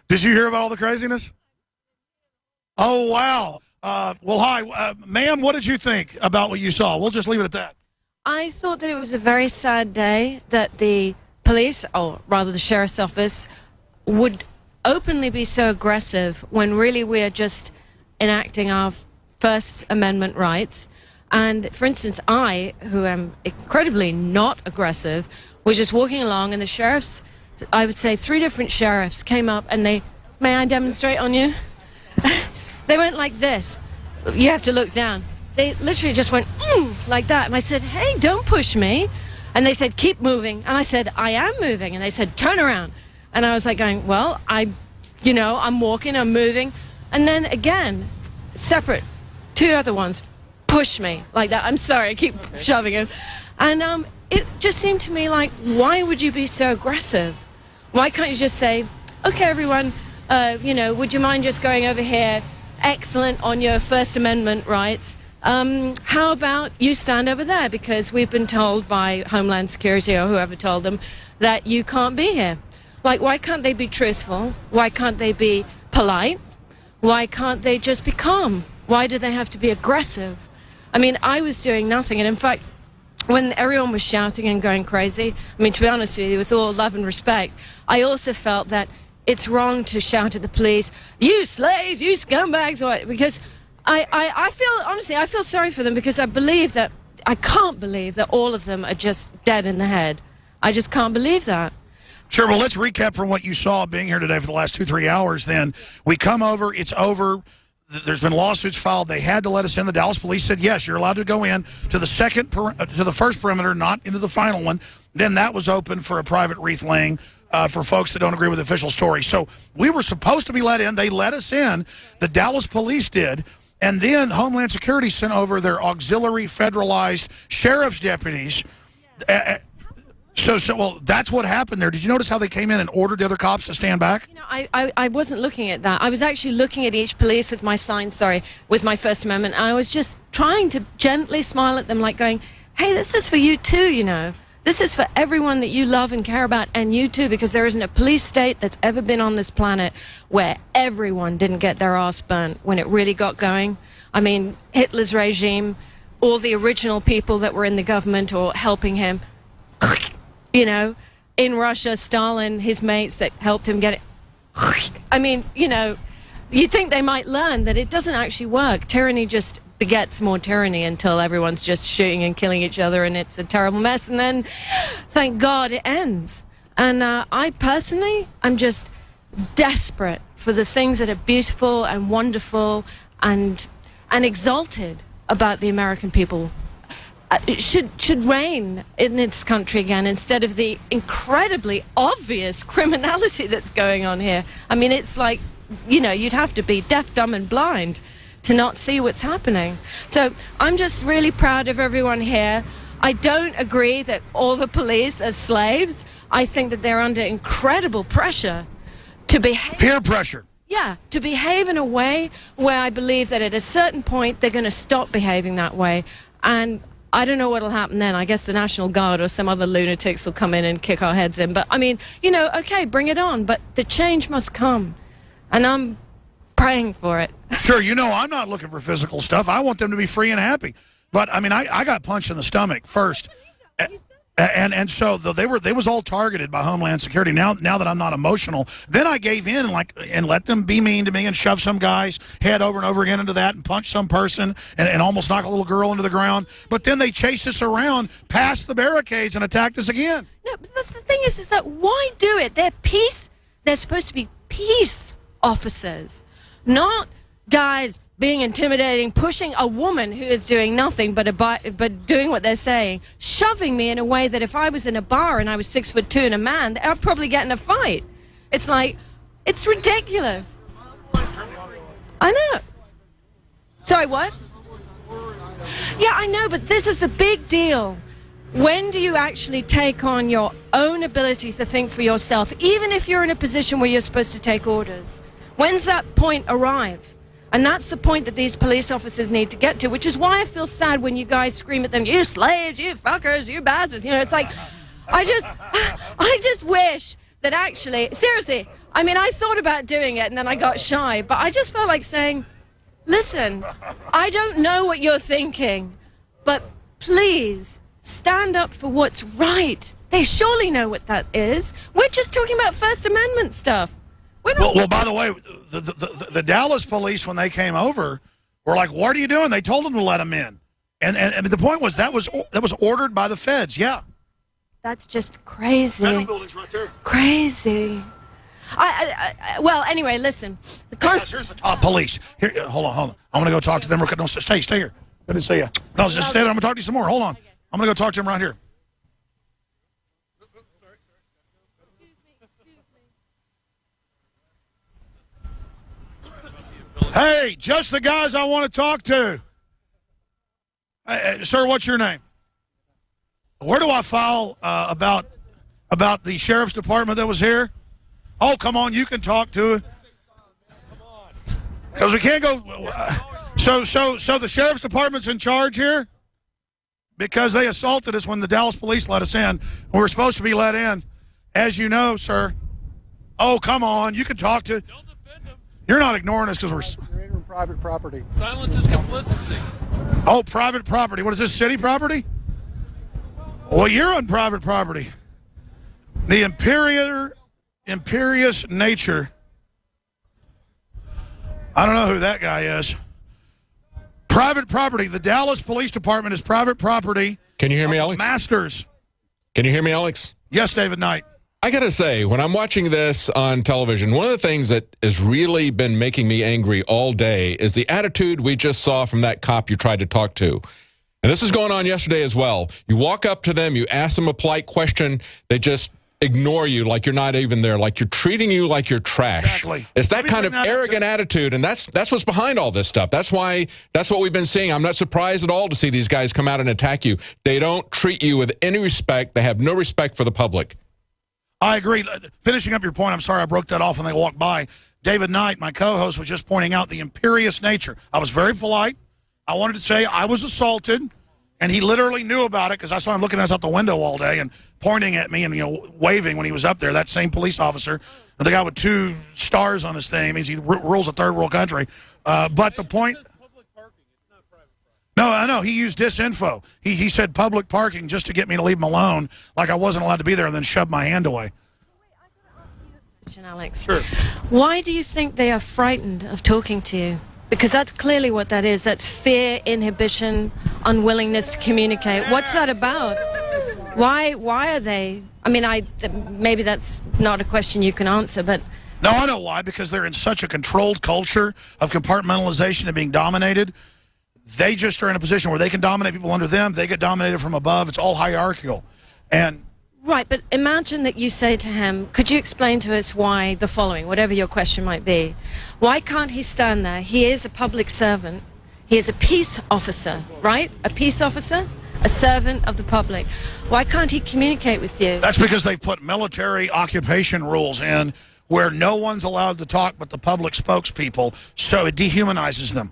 Did you hear about all the craziness? Oh, wow. Well, hi. Ma'am, what did you think about what you saw? We'll just leave it at that. I thought that it was a very sad day that the police, or rather the sheriff's office, would openly be so aggressive when really we are just enacting our First Amendment rights. And, for instance, I, who am incredibly not aggressive, was just walking along, and the sheriffs, I would say 3 different sheriffs, came up and they, may I demonstrate on you? They went like this. You have to look down. They literally just went, like that. And I said, hey, don't push me. And they said, keep moving. And I said, I am moving. And they said, turn around. And I was like going, well, I'm walking, I'm moving. And then again, separate, 2 other ones, push me like that. I'm sorry, I keep shoving him. And it just seemed to me like, why would you be so aggressive? Why can't you just say, okay, everyone, would you mind just going over here? Excellent on your First Amendment rights. How about you stand over there, because we've been told by Homeland Security or whoever told them that you can't be here. Like, why can't they be truthful? Why can't they be polite? Why can't they just be calm? Why do they have to be aggressive? I mean, I was doing nothing, and in fact, when everyone was shouting and going crazy, I mean, to be honest with you, with all love and respect, I also felt that it's wrong to shout at the police, you slaves, you scumbags, because I feel, honestly, I feel sorry for them, because I can't believe that all of them are just dead in the head. I just can't believe that. Sure, well, let's recap from what you saw being here today for the last 2-3 hours then. We come over, it's over. There's been lawsuits filed. They had to let us in. The Dallas police said, yes, you're allowed to go in to the first perimeter, not into the final one. Then that was open for a private wreath laying for folks that don't agree with the official story. So we were supposed to be let in. They let us in. The Dallas police did. And then Homeland Security sent over their auxiliary federalized sheriff's deputies. Well, that's what happened there. Did you notice how they came in and ordered the other cops to stand back? You know, I wasn't looking at that. I was actually looking at each police with my sign, with my First Amendment. I was just trying to gently smile at them, like going, hey, this is for you too, you know. This is for everyone that you love and care about, and you too, because there isn't a police state that's ever been on this planet where everyone didn't get their ass burnt when it really got going. I mean, Hitler's regime, all the original people that were in the government or helping him, you know, in Russia, Stalin, his mates that helped him get it. I mean, you know, you think they might learn that it doesn't actually work. Tyranny just begets more tyranny until everyone's just shooting and killing each other, and it's a terrible mess. And then, thank God, it ends. And I personally, I'm just desperate for the things that are beautiful and wonderful and exalted about the American people. It should reign in this country again, instead of the incredibly obvious criminality that's going on here. I mean, it's like, you know, you'd have to be deaf, dumb, and blind to not see what's happening. So I'm just really proud of everyone here. I don't agree that all the police are slaves. I think that they're under incredible pressure to behave. Peer pressure. Yeah, to behave in a way where I believe that at a certain point they're going to stop behaving that way. And I don't know what will happen then. I guess the National Guard or some other lunatics will come in and kick our heads in. But, I mean, you know, okay, bring it on. But the change must come. And I'm praying for it. Sure, you know, I'm not looking for physical stuff. I want them to be free and happy. But, I mean, I got punched in the stomach first. And so they was all targeted by Homeland Security. Now that I'm not emotional, then I gave in and let them be mean to me and shove some guy's head over and over again into that and punch some person and almost knock a little girl into the ground. But then they chased us around past the barricades and attacked us again. No, but that's the thing is that why do it? They're supposed to be peace officers, not guys being intimidating, pushing a woman who is doing nothing but doing what they're saying, shoving me in a way that if I was in a bar and I was 6'2" and a man, I'd probably get in a fight. It's like, it's ridiculous. I know. Sorry, what? Yeah, I know, but this is the big deal. When do you actually take on your own ability to think for yourself, even if you're in a position where you're supposed to take orders? When's that point arrive? And that's the point that these police officers need to get to, which is why I feel sad when you guys scream at them, you slaves, you fuckers, you bastards. You know, it's like, I just wish that actually, seriously, I mean, I thought about doing it and then I got shy, but I just felt like saying, listen, I don't know what you're thinking, but please stand up for what's right. They surely know what that is. We're just talking about First Amendment stuff. Well, by the way, the Dallas police, when they came over, were like, what are you doing? They told them to let them in. And the point was that was ordered by the feds, yeah. That's just crazy. Federal building's right there. Crazy. Well, anyway, listen. Here's the top police. Here, hold on. I'm going to go talk to them. No, stay here. Good to see you. No, just stay there. I'm going to talk to you some more. Hold on. I'm going to go talk to them right here. Hey, just the guys I want to talk to. Sir, what's your name? Where do I file about the sheriff's department that was here? Oh, come on, you can talk to it. Because we can't go. So the sheriff's department's in charge here because they assaulted us when the Dallas police let us in. We were supposed to be let in, as you know, sir. Oh, come on, you can talk to. You're not ignoring us because You're entering private property. Silence is complicity. Oh, private property. What is this, city property? Well, you're on private property. The imperious nature. I don't know who that guy is. Private property. The Dallas Police Department is private property. Can you hear me, Alex? Masters. Can you hear me, Alex? Yes, David Knight. I got to say, when I'm watching this on television, one of the things that has really been making me angry all day is the attitude we just saw from that cop you tried to talk to. And this is going on yesterday as well. You walk up to them, you ask them a polite question, they just ignore you like you're not even there, like you're treating you like you're trash. Exactly. It's that kind of arrogant attitude, and that's what's behind all this stuff. That's what we've been seeing. I'm not surprised at all to see these guys come out and attack you. They don't treat you with any respect. They have no respect for the public. I agree. Finishing up your point, I'm sorry I broke that off when they walked by. David Knight, my co-host, was just pointing out the imperious nature. I was very polite. I wanted to say I was assaulted, and he literally knew about it because I saw him looking at us out the window all day and pointing at me and waving when he was up there. That same police officer, the guy with 2 stars on his thing, means he rules a third world country. But the point. No, I know. He used disinfo. He said public parking just to get me to leave him alone, like I wasn't allowed to be there, and then shoved my hand away. Wait, I got to ask you a question, Alex. Sure. Why do you think they are frightened of talking to you? Because that's clearly what that is. That's fear, inhibition, unwillingness to communicate. What's that about? Why are they? I mean, maybe that's not a question you can answer, but. No, I know why. Because they're in such a controlled culture of compartmentalization and being dominated. They just are in a position where they can dominate people under them. They get dominated from above. It's all hierarchical. And right, but imagine that you say to him, could you explain to us why the following, whatever your question might be. Why can't he stand there? He is a public servant. He is a peace officer, right? A peace officer, a servant of the public. Why can't he communicate with you? That's because they've put military occupation rules in where no one's allowed to talk but the public spokespeople, so it dehumanizes them.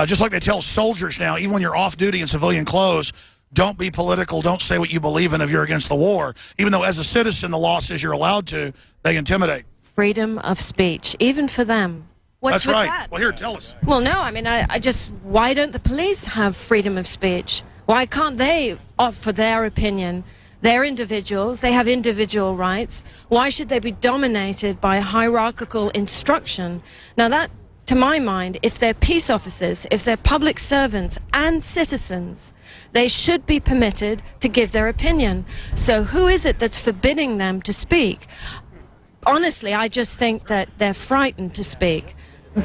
Just like they tell soldiers now, even when you're off duty in civilian clothes, don't be political, don't say what you believe in if you're against the war. Even though as a citizen the law says you're allowed to, they intimidate. Freedom of speech, even for them. What's That's with right. that? Well, here, tell us. Well, no, I mean, why don't the police have freedom of speech? Why can't they offer their opinion? They're individuals. They have individual rights. Why should they be dominated by hierarchical instruction? Now that, to my mind, if they're peace officers, if they're public servants and citizens, they should be permitted to give their opinion. So who is it that's forbidding them to speak? Honestly, I just think that they're frightened to speak,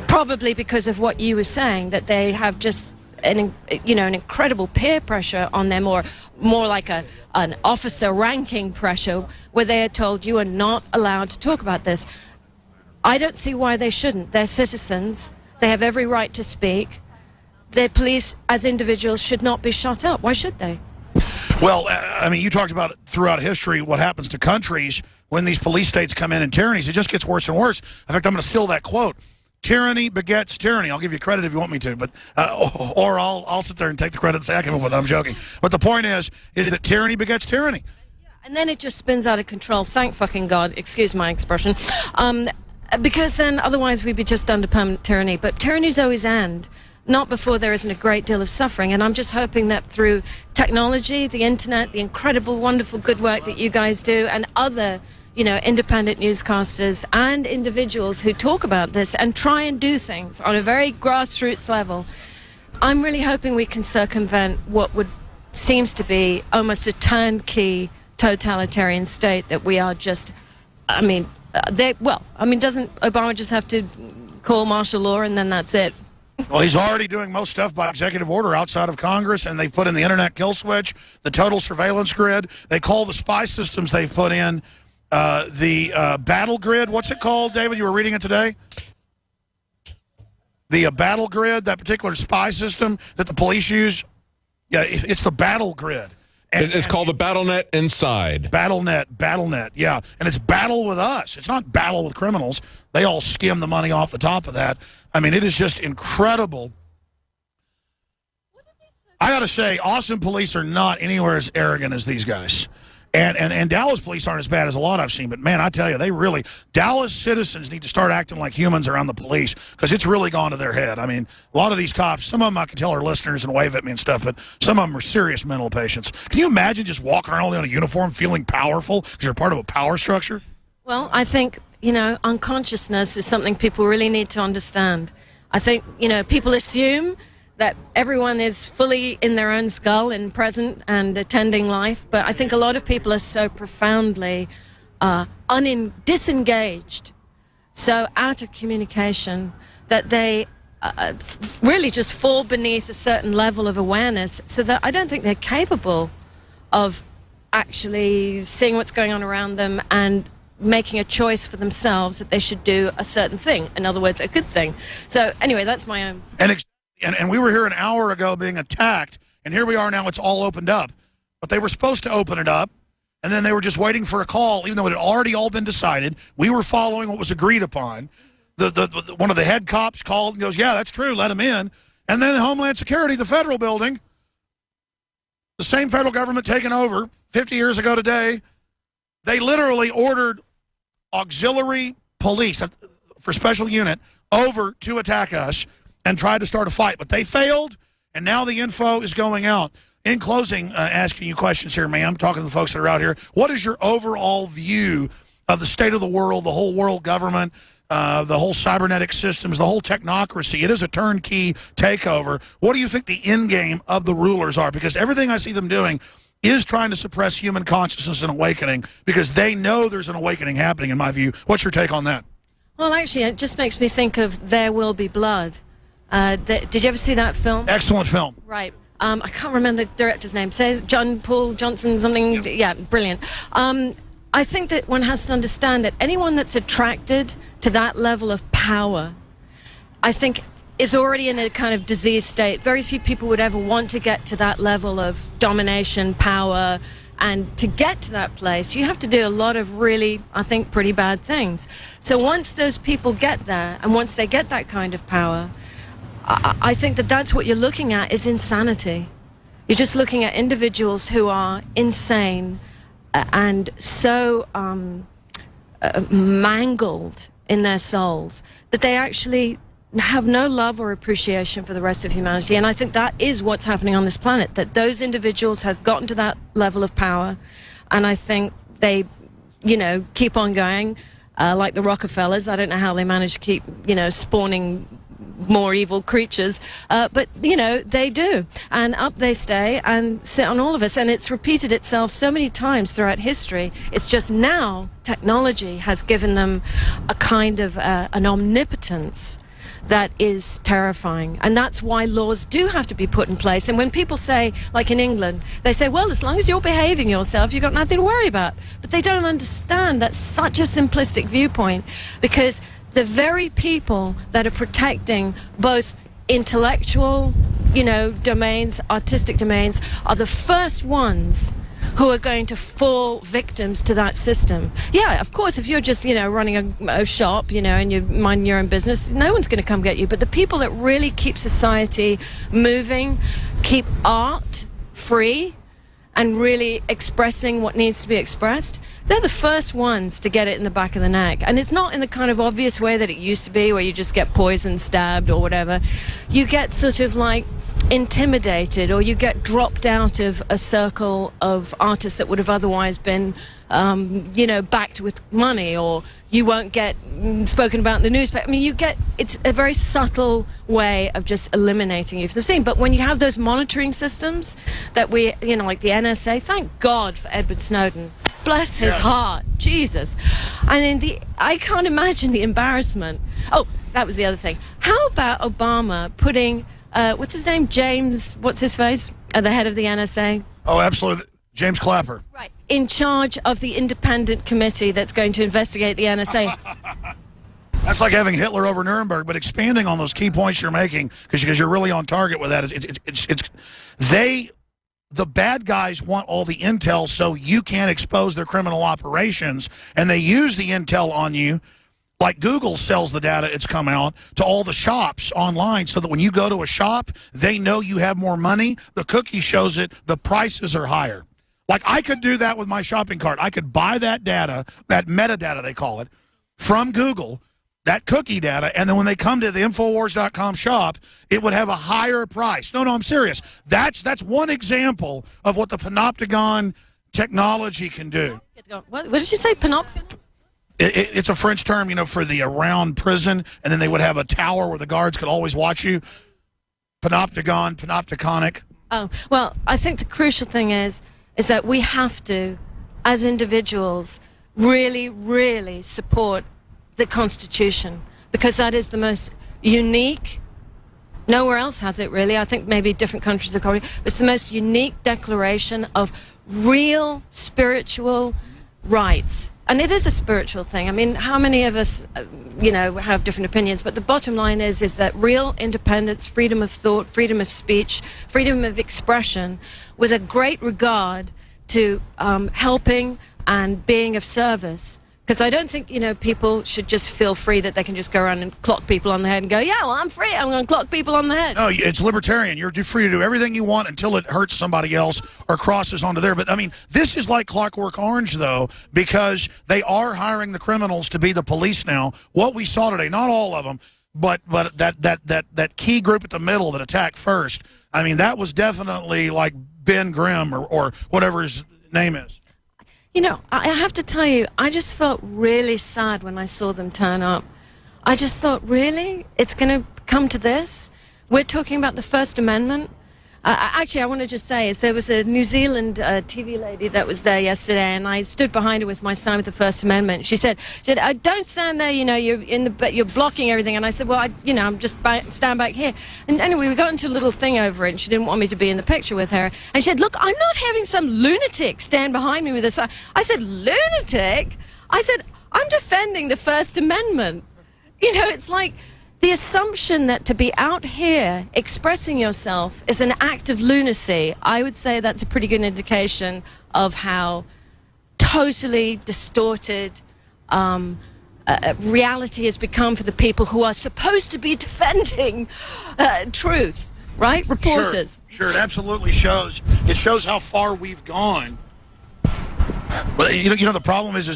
probably because of what you were saying, that they have just an incredible peer pressure on them, or more like an officer ranking pressure, where they are told you are not allowed to talk about this. I don't see why they shouldn't. They're citizens. They have every right to speak. The police, as individuals, should not be shut up. Why should they? Well, I mean, you talked about throughout history what happens to countries when these police states come in and tyrannies. It just gets worse and worse. In fact, I'm going to steal that quote. Tyranny begets tyranny. I'll give you credit if you want me to, but or I'll sit there and take the credit and say I came up with it. I'm joking. But the point is that tyranny begets tyranny. And then it just spins out of control. Thank fucking God. Excuse my expression. Because then otherwise we'd be just under permanent tyranny. But tyrannies always end, not before there isn't a great deal of suffering. And I'm just hoping that through technology, the internet, the incredible, wonderful, good work that you guys do, and other, you know, independent newscasters and individuals who talk about this and try and do things on a very grassroots level, I'm really hoping we can circumvent what seems to be almost a turnkey totalitarian state that we are just, I mean, doesn't Obama just have to call martial law and then that's it? Well, he's already doing most stuff by executive order outside of Congress, and they've put in the internet kill switch, the total surveillance grid. They call the spy systems they've put in the battle grid. What's it called, David? You were reading it today? The battle grid, that particular spy system that the police use. Yeah, it's the battle grid. It's called the BattleNet Inside. BattleNet, yeah. And it's battle with us. It's not battle with criminals. They all skim the money off the top of that. I mean, it is just incredible. I got to say, Austin police are not anywhere as arrogant as these guys. And Dallas police aren't as bad as a lot I've seen. But, man, I tell you, Dallas citizens need to start acting like humans around the police because it's really gone to their head. I mean, a lot of these cops, some of them I can tell are listeners and wave at me and stuff, but some of them are serious mental patients. Can you imagine just walking around in a uniform feeling powerful because you're part of a power structure? Well, I think, you know, unconsciousness is something people really need to understand. I think, you know, people assume that everyone is fully in their own skull and present and attending life, but I think a lot of people are so profoundly disengaged, so out of communication, that they really just fall beneath a certain level of awareness, so that I don't think they're capable of actually seeing what's going on around them and making a choice for themselves that they should do a certain thing. In other words, a good thing. So anyway, that's my own. And we were here an hour ago being attacked, and here we are now, it's all opened up. But they were supposed to open it up, and then they were just waiting for a call, even though it had already all been decided. We were following what was agreed upon. One of the head cops called and goes, yeah, that's true, let him in. And then Homeland Security, the federal building, the same federal government taken over 50 years ago today, they literally ordered auxiliary police for special unit over to attack us and tried to start a fight, but they failed, and now the info is going out. In closing, asking you questions here, ma'am, talking to the folks that are out here, what is your overall view of the state of the world, the whole world government, the whole cybernetic systems, the whole technocracy? It is a turnkey takeover. What do you think the end game of the rulers are? Because everything I see them doing is trying to suppress human consciousness and awakening because they know there's an awakening happening, in my view. What's your take on that? Well, actually, it just makes me think of There Will Be Blood. Did you ever see that film? Excellent film. Right. I can't remember the director's name. Says John Paul Johnson something. Yep. Yeah, brilliant. I think that one has to understand that anyone that's attracted to that level of power, I think, is already in a kind of diseased state. Very few people would ever want to get to that level of domination, power, and to get to that place, you have to do a lot of really, I think, pretty bad things. So once those people get there, and once they get that kind of power, I think that that's what you're looking at is insanity. You're just looking at individuals who are insane and so mangled in their souls that they actually have no love or appreciation for the rest of humanity. And I think that is what's happening on this planet, that those individuals have gotten to that level of power, and I think they, you know, keep on going, like the Rockefellers. I don't know how they manage to keep, you know, spawning more evil creatures, but, you know, they do. And up they stay and sit on all of us. And it's repeated itself so many times throughout history. It's just now technology has given them a kind of an omnipotence that is terrifying. And that's why laws do have to be put in place. And when people say, like in England, they say, well, as long as you're behaving yourself, you've got nothing to worry about. But they don't understand that's such a simplistic viewpoint, because the very people that are protecting both intellectual, you know, domains, artistic domains, are the first ones who are going to fall victims to that system. Yeah, of course, if you're just, you know, running a shop, you know, and you're minding your own business, no one's going to come get you. But the people that really keep society moving, keep art free, and really expressing what needs to be expressed, they're the first ones to get it in the back of the neck. And it's not in the kind of obvious way that it used to be, where you just get poisoned, stabbed, or whatever. You get sort of like intimidated, or you get dropped out of a circle of artists that would have otherwise been, you know, backed with money, or you won't get spoken about in the newspaper. I mean, you get, it's a very subtle way of just eliminating you from the scene. But when you have those monitoring systems that we, you know, like the NSA, thank God for Edward Snowden. Bless his heart. Jesus. I mean, I can't imagine the embarrassment. Oh, that was the other thing. How about Obama putting, what's his name? James, what's his face? The head of the NSA? Oh, absolutely. James Clapper. Right. In charge of the independent committee that's going to investigate the NSA. That's like having Hitler over Nuremberg, but expanding on those key points you're making, because you're really on target with that. The bad guys want all the intel so you can't expose their criminal operations, and they use the intel on you, like Google sells the data it's come out to all the shops online, so that when you go to a shop, they know you have more money. The cookie shows it, the prices are higher. Like, I could do that with my shopping cart. I could buy that data, that metadata they call it, from Google, that cookie data, and then when they come to the InfoWars.com shop, it would have a higher price. No, I'm serious. That's one example of what the panopticon technology can do. What did you say, panopticon? It's a French term, you know, for the round prison, and then they would have a tower where the guards could always watch you. Panopticon, panopticonic. Oh, well, I think the crucial thing is that we have to, as individuals, really, really support the Constitution, because that is the most unique, nowhere else has it really, I think maybe different countries have copied it, but it's the most unique declaration of real spiritual rights. And it is a spiritual thing. I mean, how many of us, you know, have different opinions, but the bottom line is that real independence, freedom of thought, freedom of speech, freedom of expression, with a great regard to helping and being of service. Because I don't think, you know, people should just feel free that they can just go around and clock people on the head and go, yeah, well, I'm free, I'm going to clock people on the head. No, it's libertarian. You're free to do everything you want until it hurts somebody else or crosses onto there. But, I mean, this is like Clockwork Orange, though, because they are hiring the criminals to be the police now. What we saw today, not all of them, but that key group at the middle that attacked first, I mean, that was definitely like Ben Grimm or whatever his name is. You know, I have to tell you, I just felt really sad when I saw them turn up. I just thought, really? It's going to come to this? We're talking about the First Amendment? Actually, I want to just say, is there was a New Zealand TV lady that was there yesterday, and I stood behind her with my sign with the First Amendment. She said, don't stand there, you know, you're blocking everything. And I said, well, I'm just stand back here. And anyway, we got into a little thing over it, and she didn't want me to be in the picture with her. And she said, look, I'm not having some lunatic stand behind me with a sign. I said, lunatic? I said, I'm defending the First Amendment. You know, it's like the assumption that to be out here expressing yourself is an act of lunacy. I would say that's a pretty good indication of how totally distorted reality has become for the people who are supposed to be defending truth, right? Reporters. Sure, it absolutely shows. It shows how far we've gone. But you know the problem is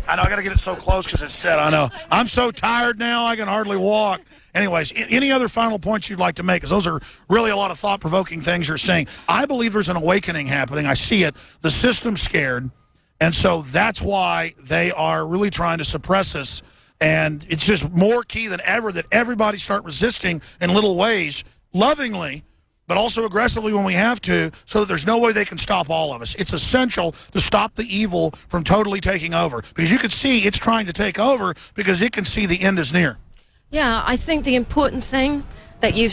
I know I got to get it so close because it's set. I know I'm so tired now I can hardly walk. Anyways, any other final points you'd like to make? Because those are really a lot of thought-provoking things you're saying. I believe there's an awakening happening. I see it. The system's scared, and so that's why they are really trying to suppress us. And it's just more key than ever that everybody start resisting in little ways, lovingly, but also aggressively when we have to, so that there's no way they can stop all of us. It's essential to stop the evil from totally taking over, because you can see it's trying to take over because it can see the end is near. Yeah, I think the important thing that you're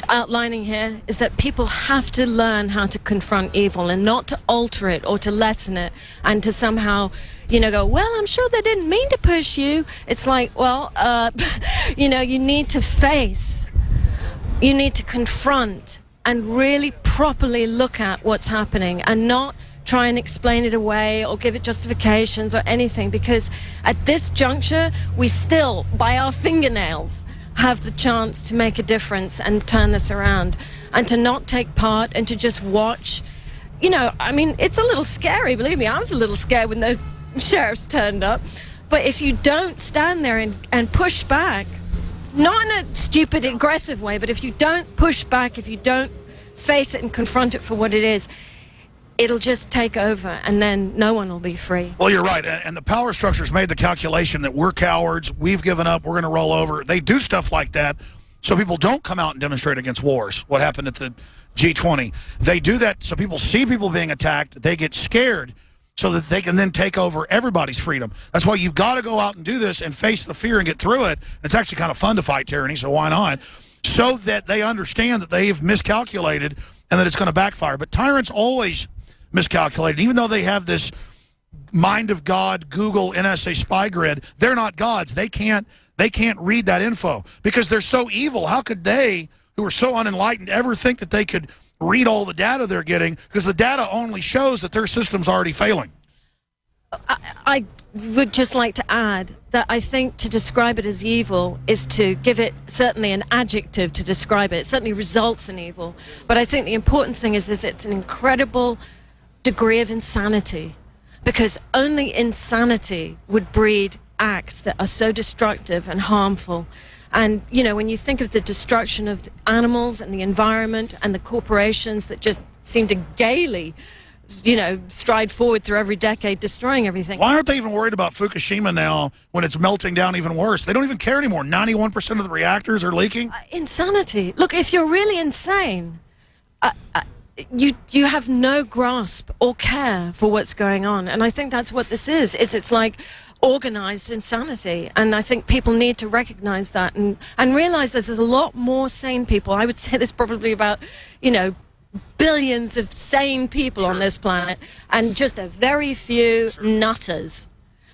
outlining here is that people have to learn how to confront evil and not to alter it or to lessen it and to somehow, you know, go, well, I'm sure they didn't mean to push you. It's like, well, you know, you need to face, you need to confront and really properly look at what's happening and not try and explain it away or give it justifications or anything, because at this juncture, we still, by our fingernails, have the chance to make a difference and turn this around, and to not take part and to just watch you know, I mean, it's a little scary, believe me. I was a little scared when those sheriffs turned up. But if you don't stand there and push back, not in a stupid, aggressive way, but if you don't push back, if you don't face it and confront it for what it is, it'll just take over, and then no one will be free. Well, you're right, and the power structure's made the calculation that we're cowards, we've given up, we're going to roll over. They do stuff like that so people don't come out and demonstrate against wars. What happened at the G20? They do that so people see people being attacked, they get scared, so that they can then take over everybody's freedom. That's why you've got to go out and do this and face the fear and get through it. It's actually kind of fun to fight tyranny, so why not? So that they understand that they've miscalculated and that it's going to backfire. But tyrants always miscalculated. Even though they have this mind of God, Google, NSA spy grid, they're not gods. They can't read that info because they're so evil. How could they, who are so unenlightened, ever think that they could read all the data they're getting, because the data only shows that their system's already failing? I would just like to add that I think to describe it as evil is to give it certainly an adjective to describe it. It certainly results in evil. But I think the important thing is it's an incredible degree of insanity, because only insanity would breed acts that are so destructive and harmful. And, you know, when you think of the destruction of the animals and the environment and the corporations that just seem to gaily, you know, stride forward through every decade, destroying everything. Why aren't they even worried about Fukushima now when it's melting down even worse? They don't even care anymore. 91% of the reactors are leaking. Insanity. Look, if you're really insane, you have no grasp or care for what's going on. And I think that's what this is. It's like organized insanity, and I think people need to recognize that and realize there's a lot more sane people. I would say there's probably about, you know, billions of sane people on this planet, and just a very few nutters.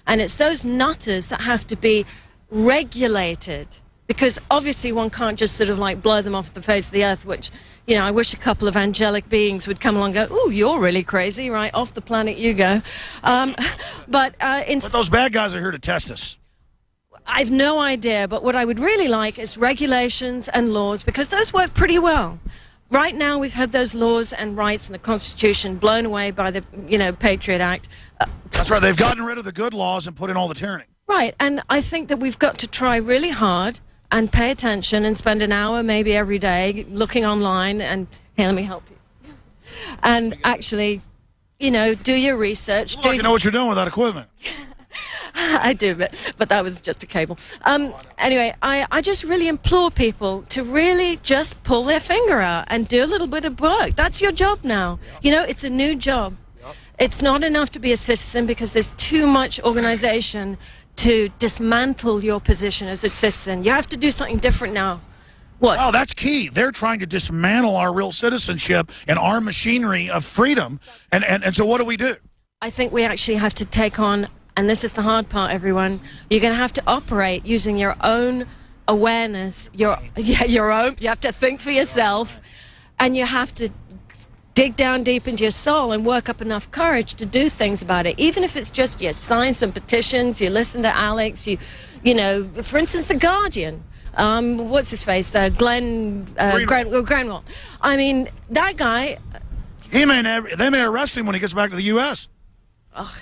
And it's those nutters that have to be regulated, because obviously one can't just sort of like blow them off the face of the earth, which, you know, I wish a couple of angelic beings would come along and go, "Ooh, you're really crazy, right, off the planet you go." But those bad guys are here to test us. I've no idea, but what I would really like is regulations and laws, because those work pretty well. Right now we've had those laws and rights and the Constitution blown away by the, you know, Patriot Act. That's right, they've gotten rid of the good laws and put in all the tyranny. Right, and I think that we've got to try really hard and pay attention and spend an hour maybe every day looking online and, hey, let me help you. And actually, you know, do your research. Well, you know what you're doing with that equipment. I do, but that was just a cable. Anyway, I just really implore people to really just pull their finger out and do a little bit of work. That's your job now. You know, it's a new job. It's not enough to be a citizen, because there's too much organization to dismantle your position as a citizen. You have to do something different now. What? Oh, that's key. They're trying to dismantle our real citizenship and our machinery of freedom. And so what do we do? I think we actually have to take on, and this is the hard part, everyone, you're going to have to operate using your own awareness, your own, you have to think for yourself, and you have to dig down deep into your soul and work up enough courage to do things about it. Even if it's just you sign some petitions, you listen to Alex, you know, for instance, The Guardian. What's his face? Granwell. I mean, that guy. They may arrest him when he gets back to the U.S. I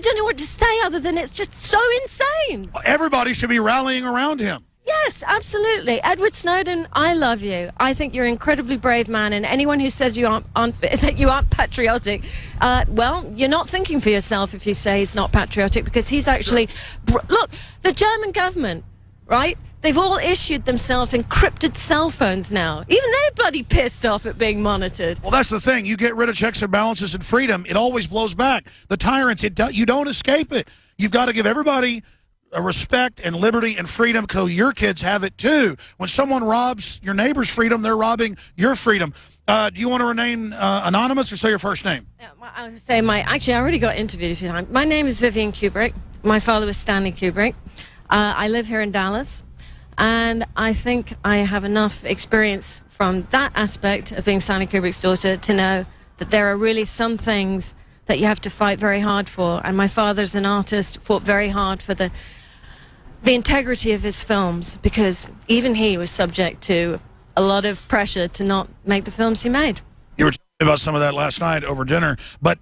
don't know what to say other than it's just so insane. Everybody should be rallying around him. Yes, absolutely. Edward Snowden, I love you. I think you're an incredibly brave man, and anyone who says that you aren't patriotic, well, you're not thinking for yourself if you say he's not patriotic, because he's actually... Look, the German government, right? They've all issued themselves encrypted cell phones now. Even they're bloody pissed off at being monitored. Well, that's the thing. You get rid of checks and balances and freedom, it always blows back. The tyrants, you don't escape it. You've got to give everybody a respect and liberty and freedom, because your kids have it too. When someone robs your neighbor's freedom, they're robbing your freedom. Do you want to remain anonymous or say your first name? Yeah, I would say actually, I already got interviewed a few times. My name is Vivian Kubrick. My father was Stanley Kubrick. I live here in Dallas, and I think I have enough experience from that aspect of being Stanley Kubrick's daughter to know that there are really some things that you have to fight very hard for. And my father's an artist, fought very hard for the integrity of his films, because even he was subject to a lot of pressure to not make the films he made. about some of that last night over dinner, but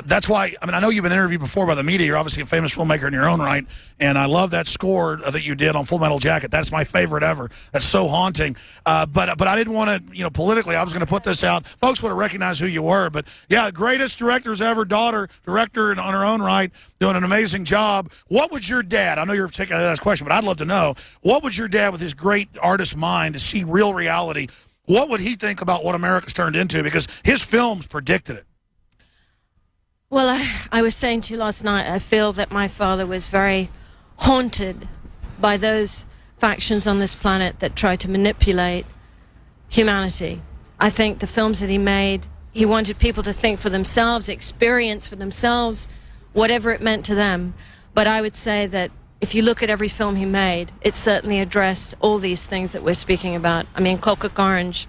that's why, I mean, I know you've been interviewed before by the media. You're obviously a famous filmmaker in your own right, and I love that score that you did on Full Metal Jacket. That's my favorite ever. That's so haunting. But I didn't want to, you know, politically, I was going to put this out. Folks would have recognized who you were, but yeah, greatest directors ever, daughter, director on her own right, doing an amazing job. What would your dad, I know you're taking that question, but I'd love to know, what would your dad with his great artist mind to see real reality, what would he think about what America's turned into? Because his films predicted it. Well, I was saying to you last night, I feel that my father was very haunted by those factions on this planet that try to manipulate humanity. I think the films that he made, he wanted people to think for themselves, experience for themselves, whatever it meant to them. But I would say that if you look at every film he made, it certainly addressed all these things that we're speaking about. I mean, Clockwork Orange,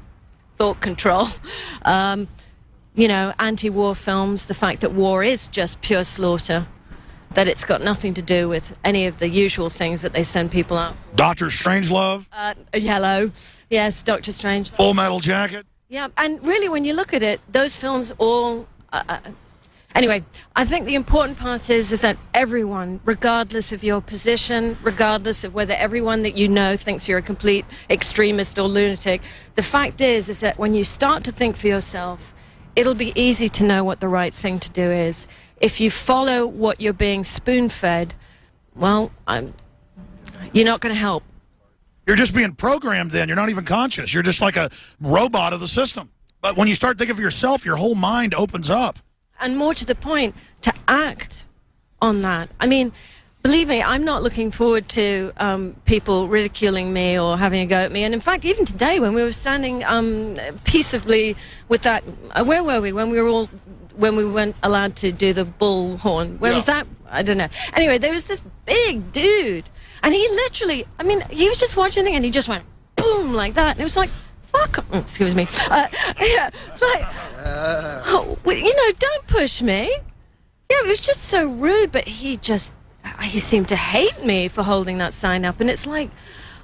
thought control, you know, anti-war films, the fact that war is just pure slaughter, that it's got nothing to do with any of the usual things that they send people out. Dr. Strangelove? Yellow. Yes, Dr. Strange. Full Metal Jacket? Yeah, and really when you look at it, those films all... Anyway, I think the important part is that everyone, regardless of your position, regardless of whether everyone that you know thinks you're a complete extremist or lunatic, the fact is that when you start to think for yourself, it'll be easy to know what the right thing to do is. If you follow what you're being spoon-fed, well, you're not going to help. You're just being programmed then. You're not even conscious. You're just like a robot of the system. But when you start thinking for yourself, your whole mind opens up. And more to the point, to act on that. I mean, believe me, I'm not looking forward to people ridiculing me or having a go at me. And in fact, even today, when we were standing peaceably with that, where were we? When we weren't allowed to do the bullhorn. Where was that? I don't know. Anyway, there was this big dude, and he literally, I mean, he was just watching the thing, and he just went boom like that, and it was like, fuck, excuse me. Yeah, it's like, oh, well, you know, don't push me. Yeah, it was just so rude, but he seemed to hate me for holding that sign up, and it's like,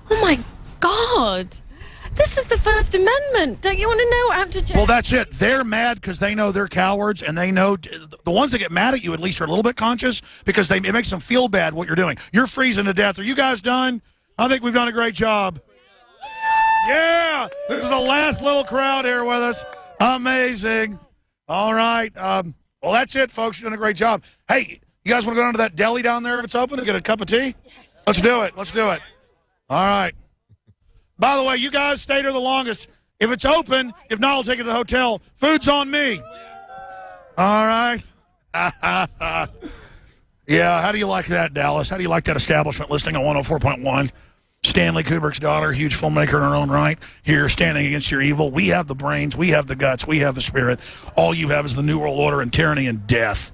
oh my God, this is the First Amendment. Don't you want to know what happened to... Well, that's it. They're mad because they know they're cowards, and they know the ones that get mad at you at least are a little bit conscious because it makes them feel bad what you're doing. You're freezing to death. Are you guys done? I think we've done a great job. Yeah, this is the last little crowd here with us. Amazing. All right. Well, that's it, folks. You're doing a great job. Hey, you guys want to go down to that deli down there if it's open and get a cup of tea? Yes. Let's do it. Let's do it. All right. By the way, you guys stayed here the longest. If it's open, if not, I'll take it to the hotel. Food's on me. All right. Yeah, how do you like that, Dallas? How do you like that establishment listing on 104.1? Stanley Kubrick's daughter, huge filmmaker in her own right, here standing against your evil. We have the brains, we have the guts, we have the spirit. All you have is the New World Order and tyranny and death.